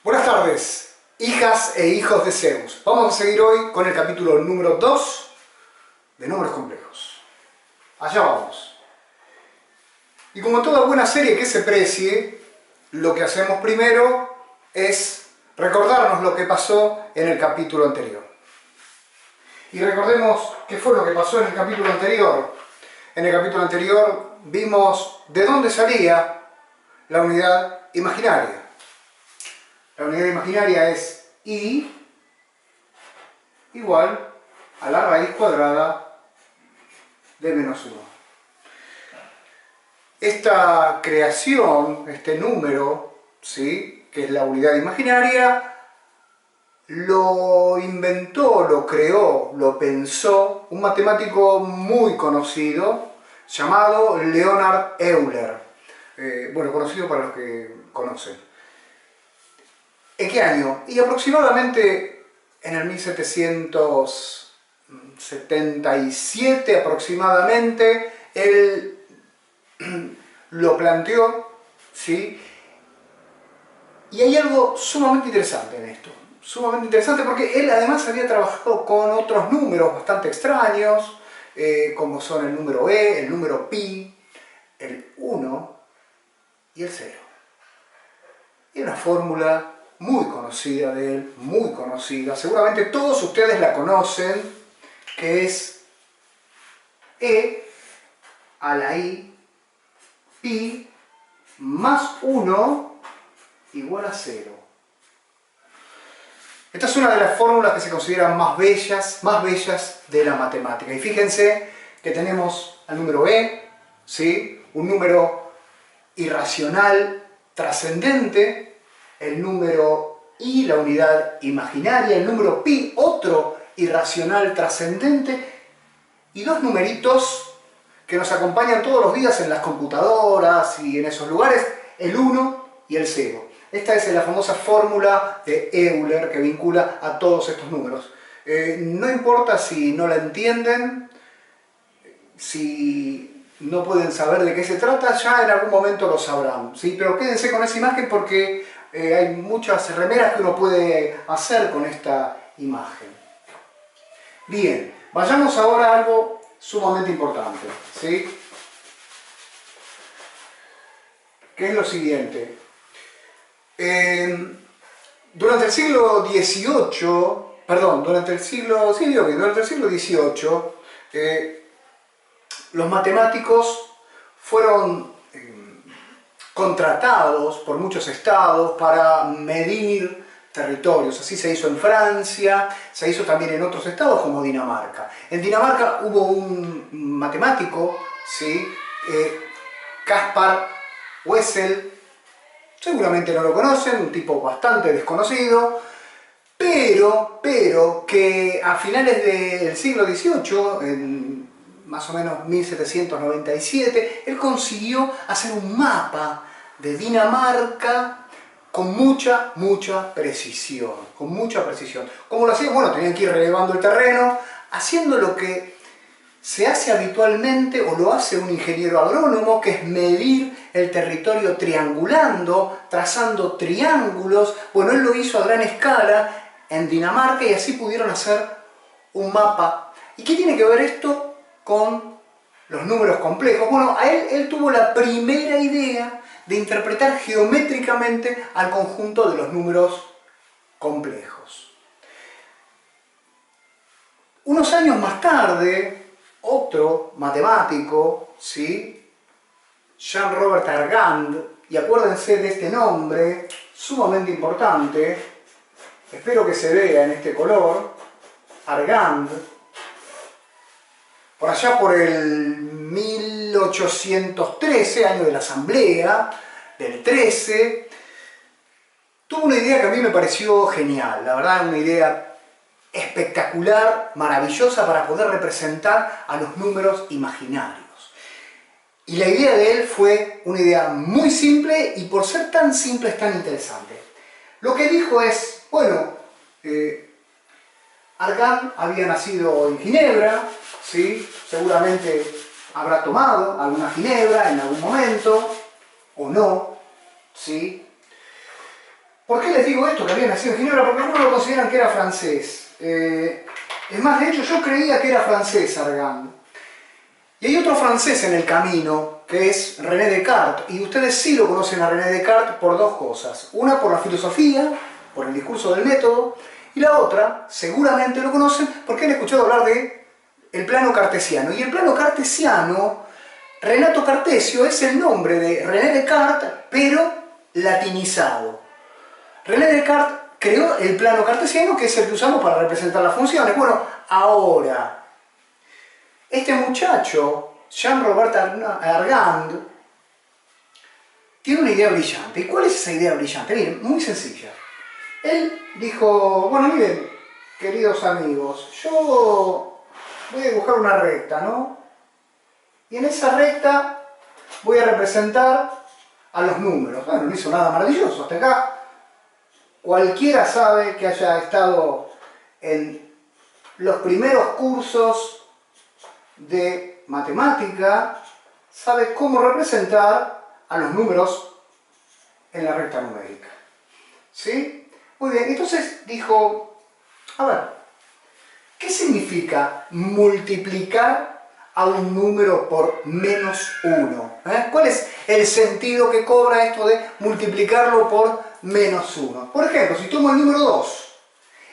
Buenas tardes, hijas e hijos de Zeus. Vamos a seguir hoy con el capítulo número 2 de Números Complejos. Allá vamos. Y como toda buena serie que se precie, lo que hacemos primero es recordarnos lo que pasó en el capítulo anterior. Y recordemos qué fue lo que pasó en el capítulo anterior. En el capítulo anterior vimos de dónde salía la unidad imaginaria. La unidad imaginaria es I igual a la raíz cuadrada de menos 1. Esta creación, este número, ¿sí?, que es la unidad imaginaria, lo inventó, lo creó, lo pensó un matemático muy conocido llamado Leonhard Euler. Bueno, conocido para los que conocen. ¿En qué año? Y aproximadamente en el 1777 aproximadamente, él lo planteó, ¿sí? Y hay algo sumamente interesante en esto. Sumamente interesante porque él además había trabajado con otros números bastante extraños, como son el número E, el número pi, el 1 y el 0. Y una fórmula muy conocida de él, muy conocida, seguramente todos ustedes la conocen, que es E a la I pi más 1 igual a 0. Esta es una de las fórmulas que se consideran más bellas de la matemática. Y fíjense que tenemos al número E, ¿sí?, un número irracional trascendente, el número I, la unidad imaginaria, el número pi, otro irracional trascendente, y dos numeritos que nos acompañan todos los días en las computadoras y en esos lugares, el 1 y el 0. Esta es la famosa fórmula de Euler que vincula a todos estos números. No importa si no la entienden, si no pueden saber de qué se trata, ya en algún momento lo sabrán, ¿sí? Pero quédense con esa imagen porque hay muchas remeras que uno puede hacer con esta imagen. Bien, vayamos ahora a algo sumamente importante, ¿sí?, que es lo siguiente. Durante el siglo XVIII, durante el siglo XVIII, los matemáticos fueron contratados por muchos estados para medir territorios. Así se hizo en Francia, se hizo también en otros estados como Dinamarca. En Dinamarca hubo un matemático, ¿sí?, Caspar Wessel, seguramente no lo conocen, un tipo bastante desconocido, pero que a finales del siglo XVIII, en más o menos 1797, él consiguió hacer un mapa de Dinamarca con mucha precisión, ¿Cómo lo hacía? Bueno, tenían que ir relevando el terreno, haciendo lo que se hace habitualmente, o lo hace un ingeniero agrónomo, que es medir el territorio triangulando, trazando triángulos. Bueno, él lo hizo a gran escala en Dinamarca y así pudieron hacer un mapa. ¿Y qué tiene que ver esto con los números complejos? Bueno, él tuvo la primera idea de interpretar geométricamente al conjunto de los números complejos. Unos años más tarde, otro matemático, ¿sí?, Jean-Robert Argand, y acuérdense de este nombre sumamente importante, espero que se vea en este color, Argand, por allá por el 1813, año de la Asamblea, del 13, tuvo una idea que a mí me pareció genial, la verdad, una idea espectacular, maravillosa para poder representar a los números imaginarios. Y la idea de él fue una idea muy simple y por ser tan simple es tan interesante. Lo que dijo es, bueno, Argand había nacido en Ginebra, ¿sí?, seguramente habrá tomado alguna ginebra en algún momento, o no, ¿sí? ¿Por qué les digo esto, que había nacido en Ginebra? Porque algunos lo consideran que era francés. Es más, de hecho, yo creía que era francés Argand. Y hay otro francés en el camino, que es René Descartes, y ustedes sí lo conocen a René Descartes por dos cosas. Una por la filosofía, por el discurso del método, y la otra, seguramente lo conocen, porque han escuchado hablar de el plano cartesiano. Y el plano cartesiano, Renato Cartesio, es el nombre de René Descartes, pero latinizado. René Descartes creó el plano cartesiano, que es el que usamos para representar las funciones. Bueno, ahora, este muchacho, Jean-Robert Argand, tiene una idea brillante. ¿Y cuál es esa idea brillante? Miren, muy sencilla. Él dijo, bueno, miren, queridos amigos, yo voy a dibujar una recta, ¿no? Y en esa recta voy a representar a los números. Bueno, no hizo nada maravilloso. Hasta acá cualquiera sabe que haya estado en los primeros cursos de matemática, sabe cómo representar a los números en la recta numérica. ¿Sí? Muy bien, entonces dijo, a ver, ¿qué significa multiplicar a un número por menos 1? ¿Cuál es el sentido que cobra esto de multiplicarlo por menos 1? Por ejemplo, si tomo el número 2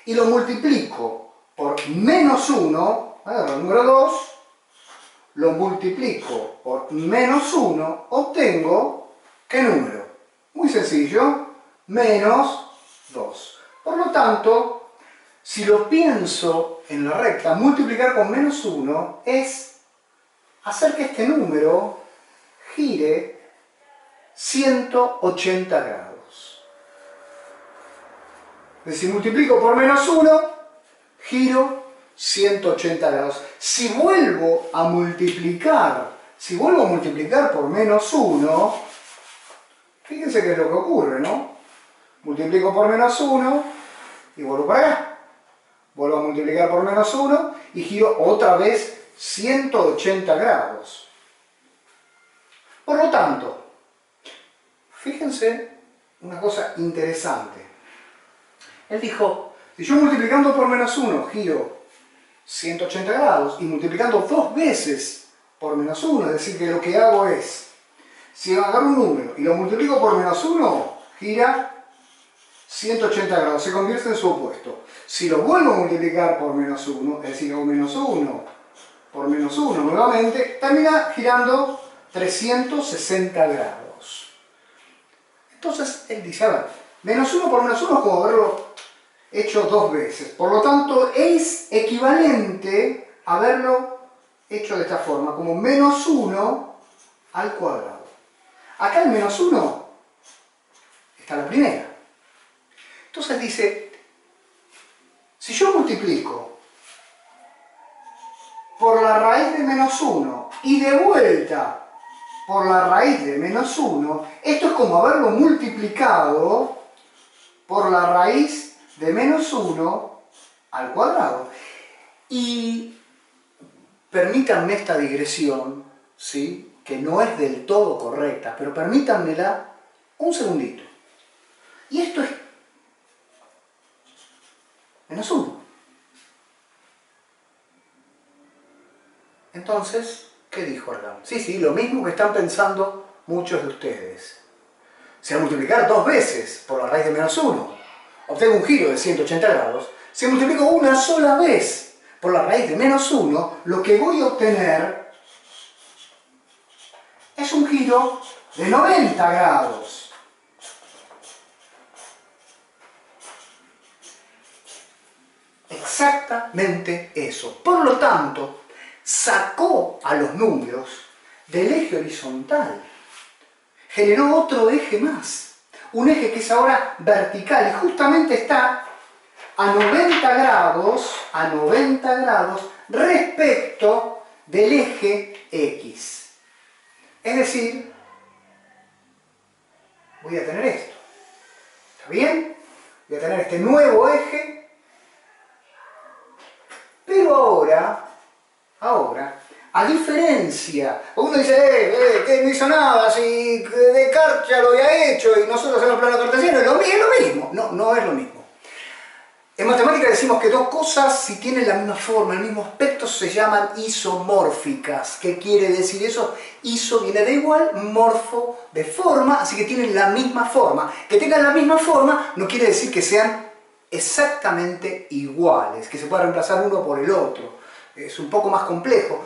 y lo multiplico por menos 1, el número 2, lo multiplico por menos 1, obtengo, ¿qué número? Muy sencillo, menos 2. Por lo tanto, si lo pienso en la recta, multiplicar con menos 1 es hacer que este número gire 180 grados. Es decir, multiplico por menos 1, giro 180 grados. Si vuelvo a multiplicar por menos 1, fíjense qué es lo que ocurre, ¿no? Multiplico por menos 1 y vuelvo para acá. Vuelvo a multiplicar por menos 1 y giro otra vez 180 grados. Por lo tanto, fíjense una cosa interesante. Él dijo, si yo multiplicando por menos 1 giro 180 grados y multiplicando dos veces por menos 1, es decir, que lo que hago es, si agarro un número y lo multiplico por menos 1, gira 180 grados, se convierte en su opuesto. Si lo vuelvo a multiplicar por menos 1, es decir, hago menos 1 por menos 1 nuevamente, termina girando 360 grados. Entonces él dice, a ver, menos 1 por menos 1 es como haberlo hecho dos veces. Por lo tanto, es equivalente a haberlo hecho de esta forma, como menos 1 al cuadrado. Acá el menos 1 está la primera. Entonces dice, si yo multiplico por la raíz de menos 1 y de vuelta por la raíz de menos 1, esto es como haberlo multiplicado por la raíz de menos 1 al cuadrado. Y permítanme esta digresión, ¿sí?, que no es del todo correcta, pero permítanmela un segundito. Y esto es menos 1. Entonces, ¿qué dijo Argand? Sí, lo mismo que están pensando muchos de ustedes. Si al multiplicar dos veces por la raíz de menos 1, obtengo un giro de 180 grados, si multiplico una sola vez por la raíz de menos 1, lo que voy a obtener es un giro de 90 grados. Exactamente eso. Por lo tanto, sacó a los números del eje horizontal. Generó otro eje más. Un eje que es ahora vertical y justamente está a 90 grados respecto del eje X. Es decir, voy a tener esto. ¿Está bien? Voy a tener este nuevo eje, pero ahora, a diferencia diferencia. Uno dice, que no hizo nada, si Descartes ya lo había hecho y nosotros hacemos plano cartesiano, es lo mismo. No, no es lo mismo. En matemática decimos que dos cosas, si tienen la misma forma, el mismo aspecto, se llaman isomórficas. ¿Qué quiere decir eso? Iso viene de igual, morfo de forma, así que tienen la misma forma. Que tengan la misma forma no quiere decir que sean exactamente iguales, que se pueda reemplazar uno por el otro. Es un poco más complejo,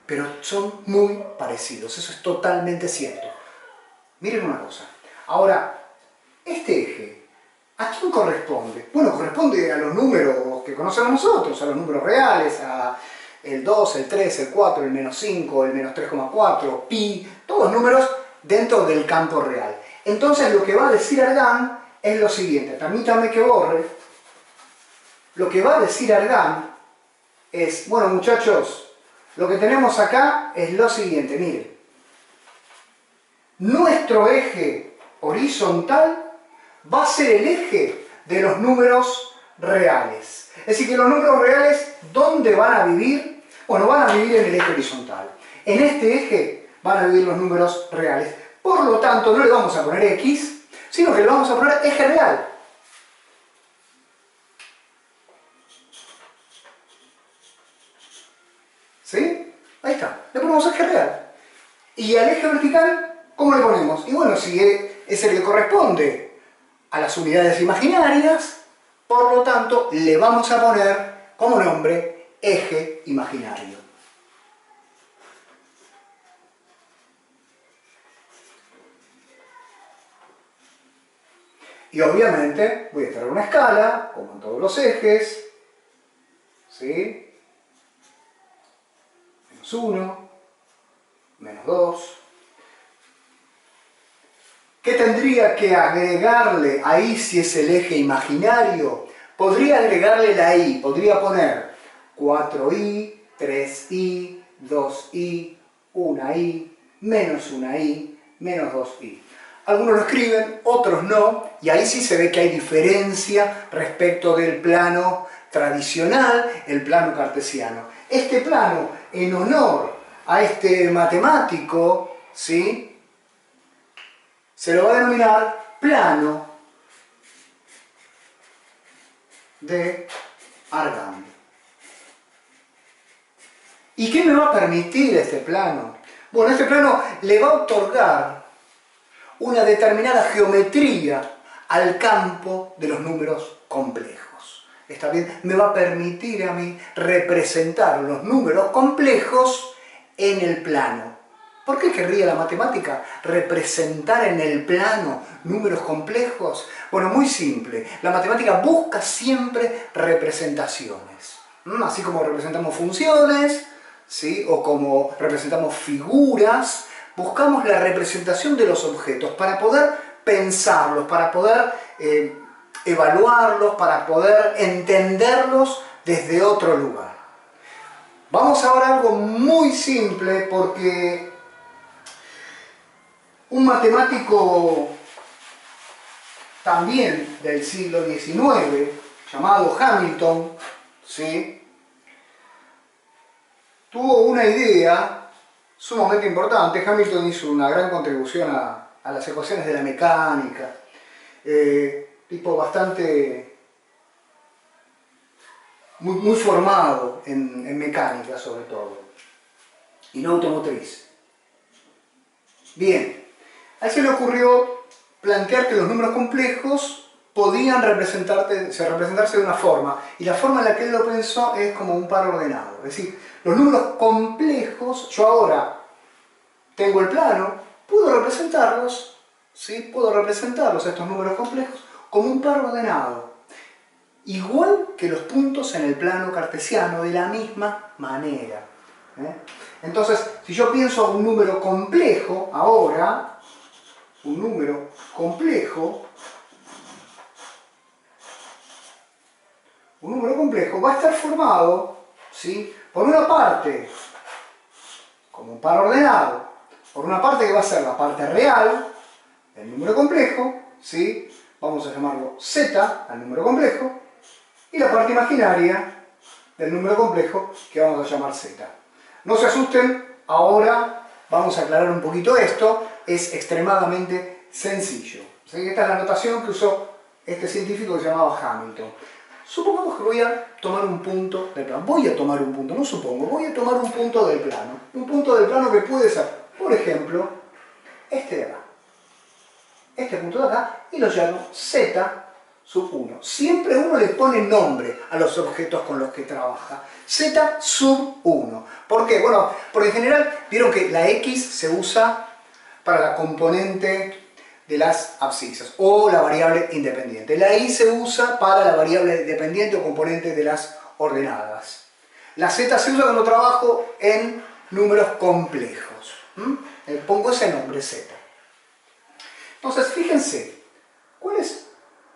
pero son muy parecidos, eso es totalmente cierto. Miren una cosa, ahora, este eje, ¿a quién corresponde? Bueno, corresponde a los números que conocemos nosotros, a los números reales, a el 2, el 3, el 4, el menos 5, el menos 3,4, pi, todos números dentro del campo real. Entonces lo que va a decir Argand es lo siguiente, permítanme que borre. Lo que va a decir Argand es, bueno muchachos, lo que tenemos acá es lo siguiente, miren. Nuestro eje horizontal va a ser el eje de los números reales. Es decir, que los números reales, ¿dónde van a vivir? Bueno, van a vivir en el eje horizontal. En este eje van a vivir los números reales. Por lo tanto, no le vamos a poner X, sino que le vamos a poner eje real. ¿Sí? Ahí está. Le ponemos eje real. Y al eje vertical, ¿cómo le ponemos? Y bueno, si es el que corresponde a las unidades imaginarias, por lo tanto, le vamos a poner como nombre eje imaginario. Y obviamente voy a tener una escala, como en todos los ejes, ¿sí? Menos 1, menos 2. ¿Qué tendría que agregarle ahí si es el eje imaginario? Podría agregarle la i, podría poner 4i, 3i, 2i, 1i, menos 1i, menos 2i. Algunos lo escriben, otros no, y ahí sí se ve que hay diferencia respecto del plano tradicional, el plano cartesiano. Este plano, en honor a este matemático, ¿sí?, se lo va a denominar plano de Argand. ¿Y qué me va a permitir este plano? Bueno, este plano le va a otorgar una determinada geometría al campo de los números complejos. ¿Está bien? Me va a permitir a mí representar los números complejos en el plano. ¿Por qué querría la matemática representar en el plano números complejos? Bueno, muy simple. La matemática busca siempre representaciones. Así como representamos funciones, ¿sí?, o como representamos figuras, buscamos la representación de los objetos para poder pensarlos, para poder evaluarlos, para poder entenderlos desde otro lugar. Vamos ahora a algo muy simple porque un matemático también del siglo XIX, llamado Hamilton, ¿sí?, tuvo una idea sumamente importante. Hamilton hizo una gran contribución a las ecuaciones de la mecánica, tipo bastante muy formado en mecánica sobre todo, y no automotriz. Bien, a él se le ocurrió plantear que los números complejos podían representarse de una forma, y la forma en la que él lo pensó es como un par ordenado. Es decir, los números complejos, yo ahora tengo el plano, puedo representarlos, ¿sí?, puedo representarlos, estos números complejos, como un par ordenado, igual que los puntos en el plano cartesiano, de la misma manera. Entonces, si yo pienso un número complejo ahora, un número complejo va a estar formado, ¿sí?, por una parte como un par ordenado, por una parte que va a ser la parte real del número complejo, ¿sí?, vamos a llamarlo z al número complejo, y la parte imaginaria del número complejo que vamos a llamar z. No se asusten, ahora vamos a aclarar un poquito esto, es extremadamente sencillo. ¿Sí? Esta es la notación que usó este científico que se llamaba Hamilton. Supongamos que voy a tomar un punto del plano. Voy a tomar un punto, no supongo, voy a tomar un punto del plano. Un punto del plano que puede ser, por ejemplo, este de acá. Este punto de acá, y lo llamo Z sub 1. Siempre uno le pone nombre a los objetos con los que trabaja. Z sub 1. ¿Por qué? Bueno, porque en general vieron que la X se usa para la componente de las abscisas o la variable independiente. La Y se usa para la variable dependiente o componente de las ordenadas. La Z se usa cuando trabajo en números complejos. Pongo ese nombre Z. Entonces, fíjense, ¿cuáles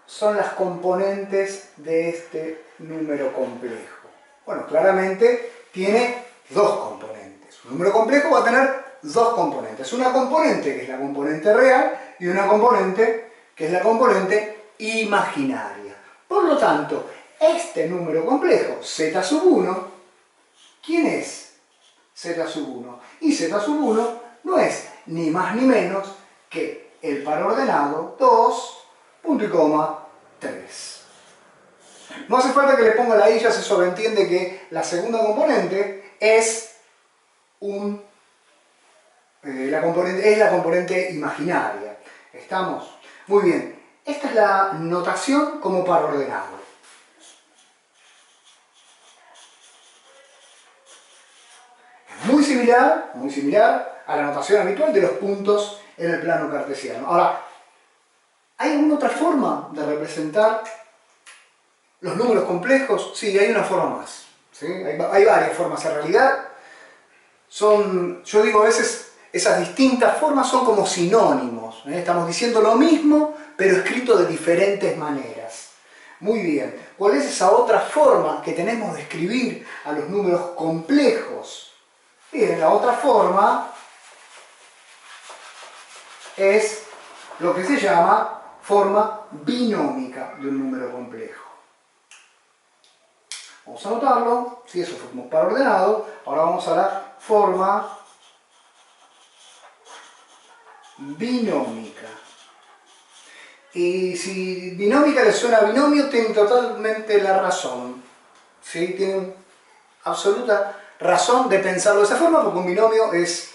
son las componentes de este número complejo? Bueno, claramente tiene dos componentes. Un número complejo va a tener dos componentes. Una componente que es la componente real y una componente que es la componente imaginaria. Por lo tanto, este número complejo, z sub 1, ¿quién es z sub 1? Y z sub 1 no es ni más ni menos que el par ordenado 2, punto y coma, 3. No hace falta que le ponga la i, ya se sobreentiende que la segunda componente es la componente imaginaria. ¿Estamos? Muy bien. Esta es la notación como par ordenado. Es muy similar a la notación habitual de los puntos en el plano cartesiano. Ahora, ¿hay alguna otra forma de representar los números complejos? Sí, hay una forma más. ¿Sí? Hay varias formas en realidad. Yo digo a veces, esas distintas formas son como sinónimos. Estamos diciendo lo mismo, pero escrito de diferentes maneras. Muy bien. ¿Cuál es esa otra forma que tenemos de escribir a los números complejos? Bien, la otra forma es lo que se llama forma binómica de un número complejo. Vamos a anotarlo, si eso fue como par ordenado, ahora vamos a la forma binómica. Y si binómica les suena a binomio, tienen totalmente la razón. ¿Sí? Tienen absoluta razón de pensarlo de esa forma, porque un binomio es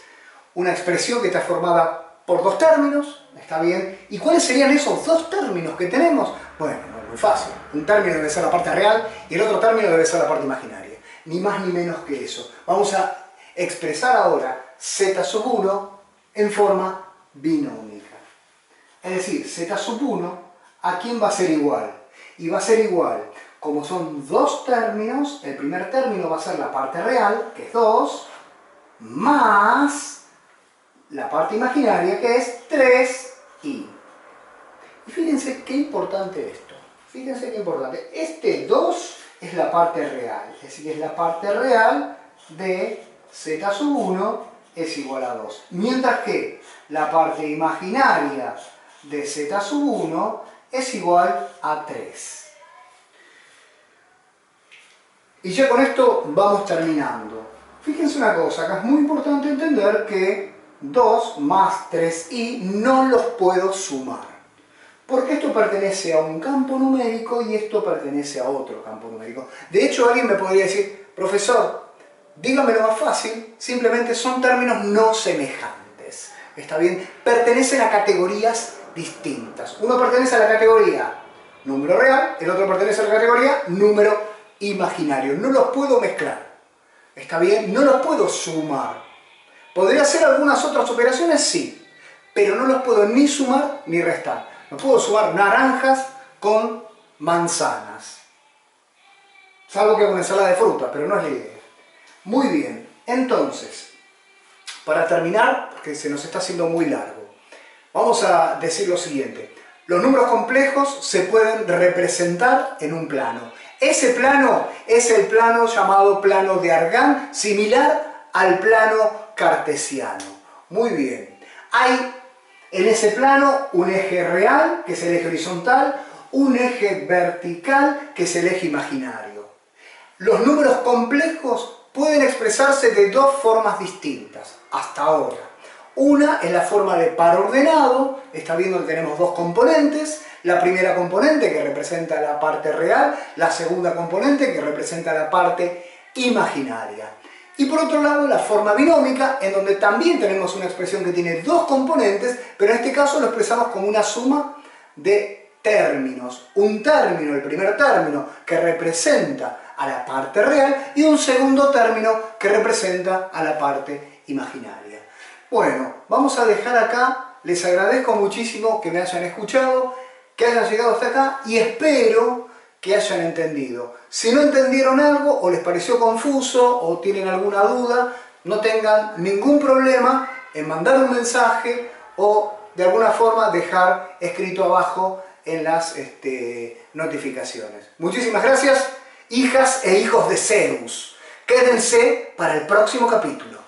una expresión que está formada por dos términos, ¿está bien? ¿Y cuáles serían esos dos términos que tenemos? Bueno, muy fácil. Un término debe ser la parte real y el otro término debe ser la parte imaginaria. Ni más ni menos que eso. Vamos a expresar ahora z sub 1 en forma binómica. Es decir, z sub 1, ¿a quién va a ser igual? Y va a ser igual, como son dos términos, el primer término va a ser la parte real, que es 2, más la parte imaginaria, que es 3i. Y fíjense qué importante esto. Fíjense qué importante. Este 2 es la parte real. Es decir, es la parte real de z sub 1 es igual a 2. Mientras que la parte imaginaria de z sub 1 es igual a 3. Y ya con esto vamos terminando. Fíjense una cosa, acá es muy importante entender que 2 más 3i no los puedo sumar. Porque esto pertenece a un campo numérico y esto pertenece a otro campo numérico. De hecho, alguien me podría decir, profesor, dígamelo más fácil, simplemente son términos no semejantes. ¿Está bien? Pertenecen a categorías distintas. Uno pertenece a la categoría número real, el otro pertenece a la categoría número imaginario. No los puedo mezclar. ¿Está bien? No los puedo sumar. ¿Podría hacer algunas otras operaciones? Sí, pero no los puedo ni sumar ni restar. No puedo sumar naranjas con manzanas. Salvo que con ensalada de fruta, pero no es la idea. Muy bien, entonces, para terminar, porque se nos está haciendo muy largo, vamos a decir lo siguiente. Los números complejos se pueden representar en un plano. Ese plano es el plano llamado plano de Argand, similar al plano cartesiano. Muy bien. Hay en ese plano un eje real, que es el eje horizontal, un eje vertical, que es el eje imaginario. Los números complejos pueden expresarse de dos formas distintas, hasta ahora. Una es la forma de par ordenado, está viendo que tenemos dos componentes, la primera componente que representa la parte real, la segunda componente que representa la parte imaginaria. Y por otro lado, la forma binómica, en donde también tenemos una expresión que tiene dos componentes, pero en este caso lo expresamos como una suma de términos. Un término, el primer término, que representa a la parte real, y un segundo término que representa a la parte imaginaria. Bueno, vamos a dejar acá. Les agradezco muchísimo que me hayan escuchado, que hayan llegado hasta acá, y espero que hayan entendido. Si no entendieron algo, o les pareció confuso, o tienen alguna duda, no tengan ningún problema en mandar un mensaje o de alguna forma dejar escrito abajo en las notificaciones. Muchísimas gracias, hijas e hijos de Zeus. Quédense para el próximo capítulo.